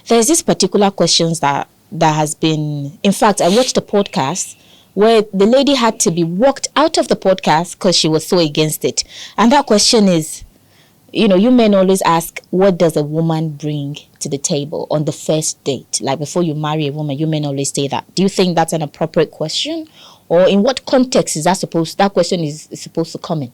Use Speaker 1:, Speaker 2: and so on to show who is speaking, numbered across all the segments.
Speaker 1: There's this particular questions that has been, in fact, I watched a podcast where the lady had to be walked out of the podcast because she was so against it. And that question is, you men always ask, what does a woman bring to the table on the first date? Like before you marry a woman, you men always say that. Do you think that's an appropriate question? Or in what context is that question is supposed to come in?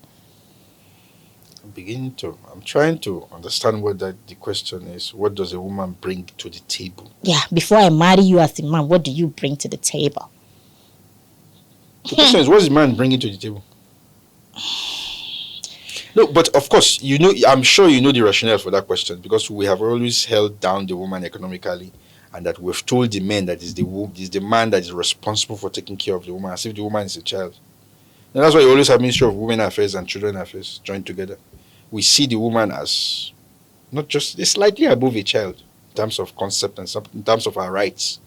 Speaker 2: I'm trying to understand what the question is. What does a woman bring to the table?
Speaker 1: Yeah, before I marry you as a man, what do you bring to the table?
Speaker 2: The question is, what is the man bringing to the table? No, but of course, I'm sure you know the rationale for that question, because we have always held down the woman economically, and that we've told the men that is the man that is responsible for taking care of the woman, as if the woman is a child. And that's why you always have Ministry of Women Affairs and Children Affairs joined together. We see the woman as not just slightly above a child in terms of concept and in terms of our rights.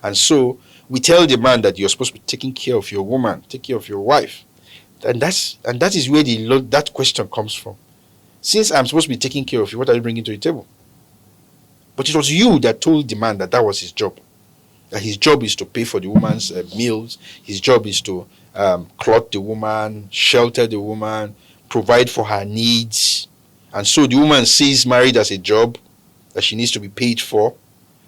Speaker 2: And so we tell the man that you're supposed to be taking care of your woman, take care of your wife. And that is where that question comes from. Since I'm supposed to be taking care of you, what are you bringing to the table? But it was you that told the man that was his job. That his job is to pay for the woman's meals. His job is to clothe the woman, shelter the woman, provide for her needs. And so the woman sees marriage as a job that she needs to be paid for.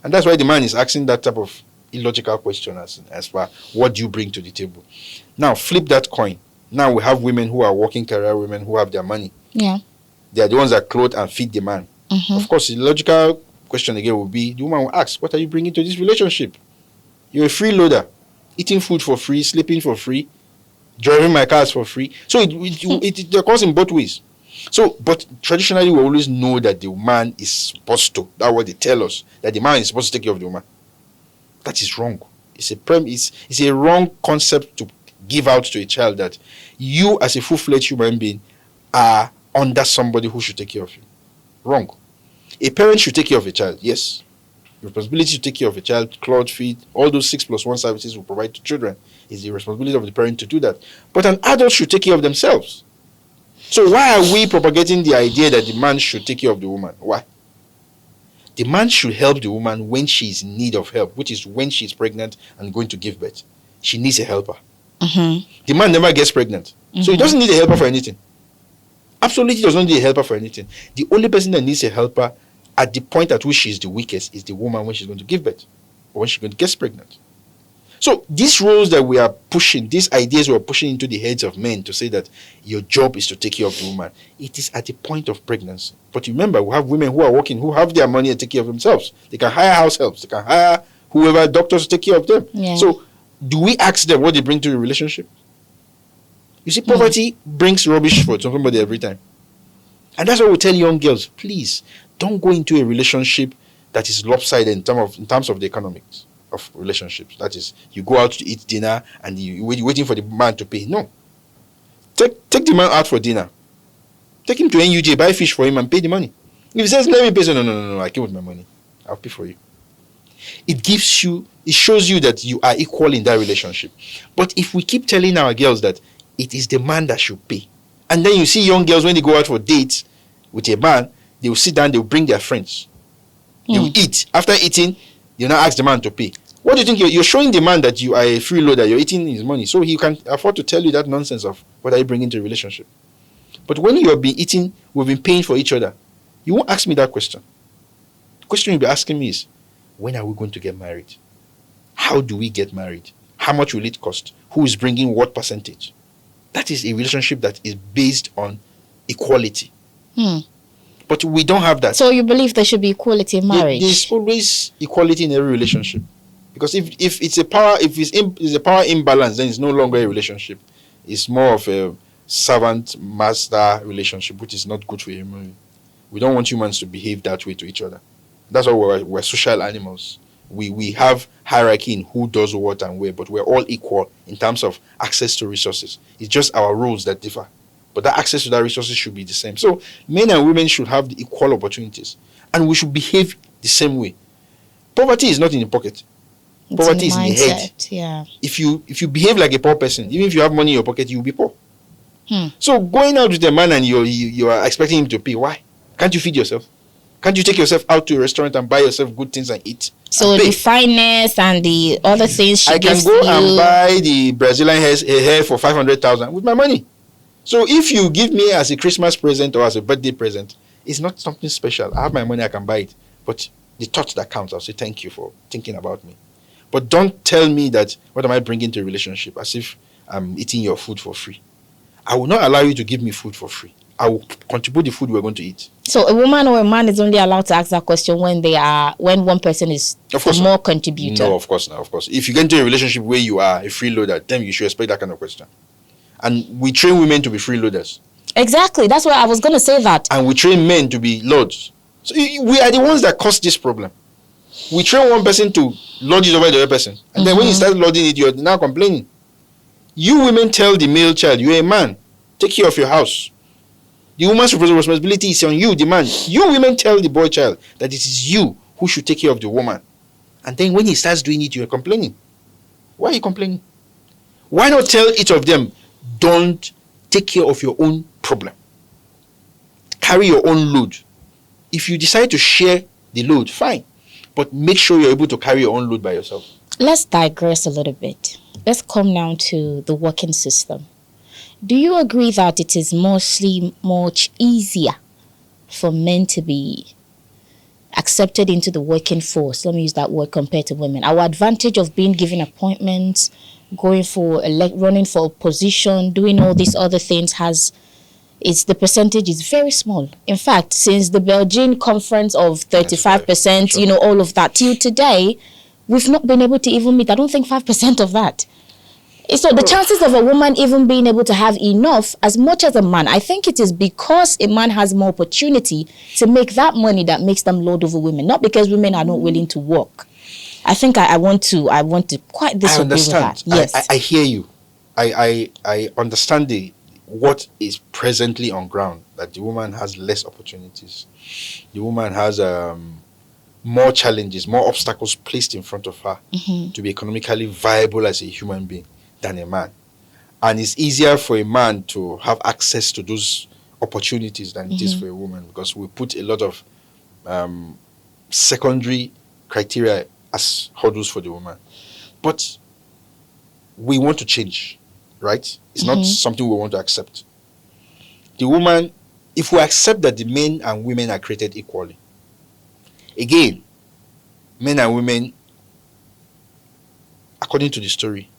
Speaker 2: And that's why the man is asking that type of illogical question as far what do you bring to the table. Now flip that coin. Now we have women who are working career women who have their money.
Speaker 1: Yeah.
Speaker 2: They are the ones that clothe and feed the man. Mm-hmm. Of course, the logical question again will be, the woman will ask, what are you bringing to this relationship? You're a freeloader, eating food for free, sleeping for free, driving my cars for free. So it occurs in both ways. So, but traditionally we always know that the man is supposed to, that's what they tell us, that the man is supposed to take care of the woman. That is wrong. It's a wrong concept to give out to a child, that you as a full-fledged human being are under somebody who should take care of you. Wrong. A parent should take care of a child, yes. The responsibility to take care of a child, clothe, feed, all those 6+1 services we provide to children is the responsibility of the parent to do that. But an adult should take care of themselves. So why are we propagating the idea that the man should take care of the woman? Why? The man should help the woman when she is in need of help, which is when she is pregnant and going to give birth. She needs a helper. Mm-hmm. The man never gets pregnant. Mm-hmm. So he doesn't need a helper for anything. Absolutely does not need a helper for anything. The only person that needs a helper at the point at which she is the weakest is the woman when she's going to give birth or when she's going to get pregnant. So these roles that we are pushing, these ideas we are pushing into the heads of men to say that your job is to take care of the woman, it is at the point of pregnancy. But remember, we have women who are working, who have their money and take care of themselves. They can hire house helps. They can hire whoever, doctors, to take care of them. Yeah. So do we ask them what they bring to the relationship? You see, poverty brings rubbish for somebody every time. And that's why we tell young girls, please, don't go into a relationship that is lopsided in terms of the economics of relationships. That is, you go out to eat dinner and you're waiting for the man to pay. No. Take the man out for dinner. Take him to NUJ, buy fish for him and pay the money. If he says, let me pay, so no, I came with my money. I'll pay for you. It shows you that you are equal in that relationship. But if we keep telling our girls that it is the man that should pay, and then you see young girls when they go out for dates with a man, they will sit down, they will bring their friends. They will eat. After eating, they will now ask the man to pay. What do you think? You're showing the man that you are a freeloader, you're eating his money, so he can afford to tell you that nonsense of what are you bringing to a relationship. But when you have been eating, we've been paying for each other, you won't ask me that question. The question you'll be asking me is, when are we going to get married? How do we get married? How much will it cost? Who is bringing what percentage? That is a relationship that is based on equality. But we don't have that.
Speaker 1: So you believe there should be equality in marriage?
Speaker 2: There's always equality in every relationship. Because if it's a power imbalance, then it's no longer a relationship. It's more of a servant-master relationship, which is not good for human being. We don't want humans to behave that way to each other. That's why we're social animals. We have hierarchy in who does what and where, but we're all equal in terms of access to resources. It's just our roles that differ. But that access to that resources should be the same. So men and women should have the equal opportunities. And we should behave the same way. Poverty is not in the pocket. Poverty is in the head.
Speaker 1: Yeah.
Speaker 2: If you behave like a poor person, even if you have money in your pocket, you'll be poor. So going out with a man and you are expecting him to pay, why? Can't you feed yourself? Can't you take yourself out to a restaurant and buy yourself good things and eat?
Speaker 1: So
Speaker 2: and
Speaker 1: the fineness and the other things she
Speaker 2: I can
Speaker 1: gives
Speaker 2: go
Speaker 1: you.
Speaker 2: and buy the Brazilian hair for 500,000 with my money. So if you give me as a Christmas present or as a birthday present, it's not something special. I have my money, I can buy it. But the thought that counts, I'll say thank you for thinking about me. But don't tell me that what am I bringing to a relationship as if I'm eating your food for free. I will not allow you to give me food for free. I will contribute the food we're going to eat.
Speaker 1: So a woman or a man is only allowed to ask that question when one person is the more contributor.
Speaker 2: No, of course not. Of course. If you get into a relationship where you are a freeloader, then you should expect that kind of question. And we train women to be freeloaders.
Speaker 1: Exactly. That's why I was going to say that.
Speaker 2: And we train men to be lords. So we are the ones that cause this problem. We train one person to lord it over the other person. And then when you start lording it, you're now complaining. You women tell the male child, you're a man. Take care of your house. The woman's responsibility is on you, the man. You women tell the boy child that it is you who should take care of the woman. And then when he starts doing it, you're complaining. Why are you complaining? Why not tell each of them, don't take care of your own problem. Carry your own load. If you decide to share the load, fine. But make sure you're able to carry your own load by yourself.
Speaker 1: Let's digress a little bit. Let's come down to the working system. Do you agree that it is mostly much easier for men to be accepted into the working force? Let me use that word, compared to women. Our advantage of being given appointments, going for running for a position, doing all these other things the percentage is very small. In fact, since the Belgian conference of 35%, sure. All of that, till today, we've not been able to even meet, I don't think, 5% of that. So the chances of a woman even being able to have enough as much as a man, I think it is because a man has more opportunity to make that money that makes them lord over women, not because women are not willing to work. I think I want to quite disagree with that. Yes.
Speaker 2: I hear you. I understand what is presently on ground, that the woman has less opportunities. The woman has more challenges, more obstacles placed in front of her to be economically viable as a human being than a man. And it's easier for a man to have access to those opportunities than it is for a woman, because we put a lot of secondary criteria as hurdles for the woman. But we want to change, right? It's not something we want to accept. The woman, if we accept that the men and women are created equally, again, men and women, according to the story,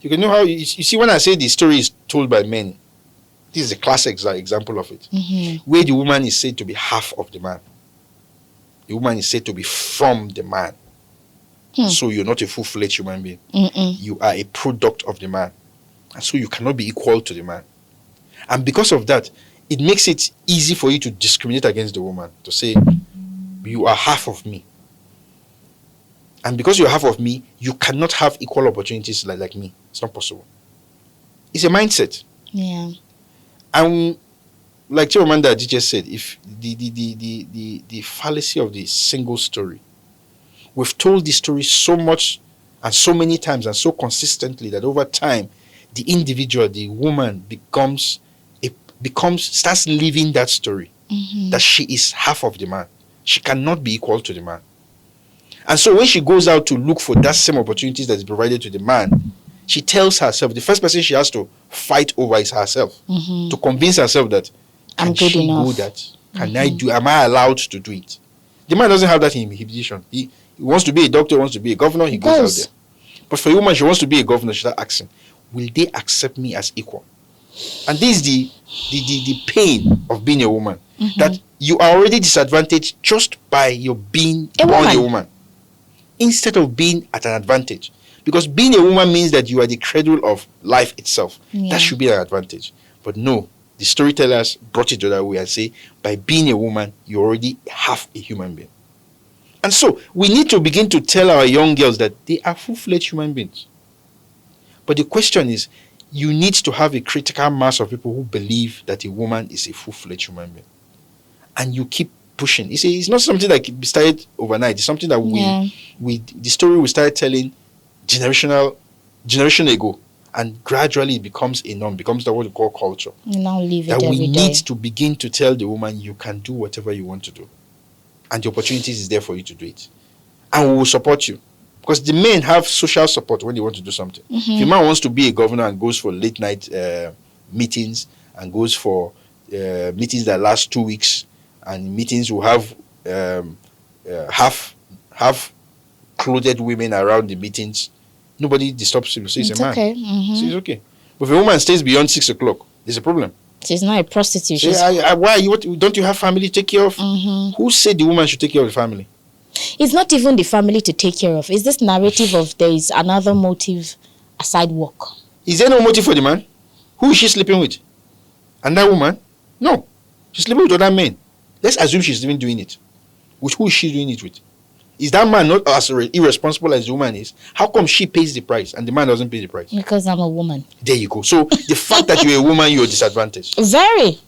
Speaker 2: you can know how, you see, when I say the story is told by men, this is a classic example of it, where the woman is said to be half of the man. The woman is said to be from the man. So you're not a full-fledged human being. You are a product of the man. And so you cannot be equal to the man. And because of that, it makes it easy for you to discriminate against the woman, to say, you are half of me. And because you're half of me, you cannot have equal opportunities like me. It's not possible. It's a mindset.
Speaker 1: Yeah.
Speaker 2: And like Chimamanda just said, if the fallacy of the single story, we've told this story so much and so many times and so consistently that over time, the individual, the woman starts living that story, that she is half of the man. She cannot be equal to the man. And so when she goes out to look for that same opportunities that is provided to the man, she tells herself, the first person she has to fight over is herself, to convince herself that,
Speaker 1: I'm good enough.
Speaker 2: Do that? Can I do? Am I allowed to do it? The man doesn't have that inhibition. He wants to be a doctor, wants to be a governor, he goes out there. But for a woman, she wants to be a governor, she starts asking, will they accept me as equal? And this is the pain of being a woman, that you are already disadvantaged just by your being born a woman, instead of being at an advantage. Because being a woman means that you are the cradle of life itself. Yeah. That should be an advantage. But no, the storytellers brought it the other way and say, by being a woman, you're already half a human being. And so, we need to begin to tell our young girls that they are full-fledged human beings. But the question is, you need to have a critical mass of people who believe that a woman is a full-fledged human being. And you keep pushing. It's not something that started overnight. It's something that the story we started telling generation ago, and gradually it becomes a norm, becomes what we call culture.
Speaker 1: You now live it
Speaker 2: that
Speaker 1: every
Speaker 2: we
Speaker 1: day.
Speaker 2: need to begin to tell the woman, you can do whatever you want to do. and the opportunities is there for you to do it. And we will support you. Because the men have social support when they want to do something. If a man wants to be a governor and goes for late night meetings and goes for meetings that last 2 weeks, and meetings will have half clothed women around the meetings, nobody disturbs him. So he's a man.
Speaker 1: Okay.
Speaker 2: So he's okay. But if a woman stays beyond 6 o'clock, there's a problem.
Speaker 1: She's not a prostitute.
Speaker 2: Why? Don't you have family to take care of? Who said the woman should take care of the family?
Speaker 1: It's not even the family to take care of. It's this narrative of there is another motive aside work.
Speaker 2: Is there no motive for the man? Who is she sleeping with? And that woman? No. She's sleeping with other men. Let's assume she's even doing it. With who is she doing it with? Is that man not as irresponsible as the woman is? How come she pays the price and the man doesn't pay the price?
Speaker 1: Because I'm a woman.
Speaker 2: There you go. So the fact that you're a woman, you're disadvantaged.
Speaker 1: Very.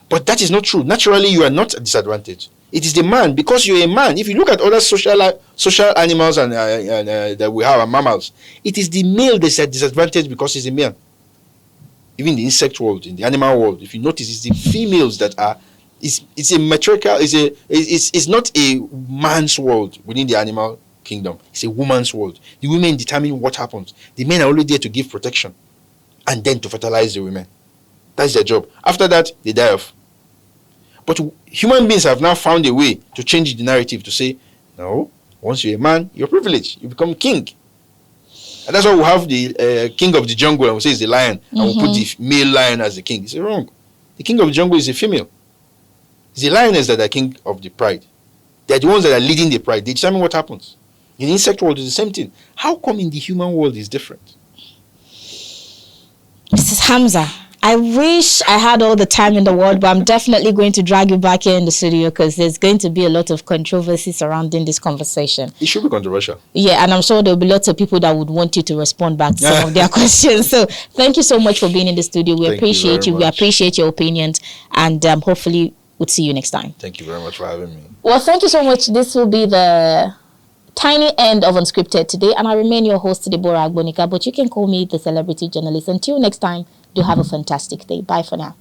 Speaker 2: But that is not true. Naturally, you are not disadvantaged. It is the man, because you're a man. If you look at other social animals and that we have, mammals, it is the male that's at disadvantage because he's a male. Even in the insect world, in the animal world, if you notice, it's the females that are. It's a matriarchal. It's not a man's world within the animal kingdom. It's a woman's world. The women determine what happens. The men are only there to give protection, and then to fertilize the women. That's their job. After that, they die off. But human beings have now found a way to change the narrative to say, no, once you're a man, you're privileged. You become king. And that's why we have the king of the jungle, and we say it's the lion, and we put the male lion as the king. It's wrong. The king of the jungle is a female. It's the lioness that are king of the pride. They're the ones that are leading the pride. They determine what happens. In the insect world, it's the same thing. How come in the human world is different?
Speaker 1: Mrs. Hamza, I wish I had all the time in the world, but I'm definitely going to drag you back here in the studio because there's going to be a lot of controversy surrounding this conversation.
Speaker 2: It should be controversial.
Speaker 1: Yeah, and I'm sure there'll be lots of people that would want you to respond back to some of their questions. So thank you so much for being in the studio. We appreciate you. We appreciate your opinions, and hopefully we'll see you next time.
Speaker 2: Thank you very much for having me.
Speaker 1: Well, thank you so much. This will be the tiny end of Unscripted today, and I remain your host, Deborah Agbonika, but you can call me the celebrity journalist. Until next time, do have a fantastic day. Bye for now.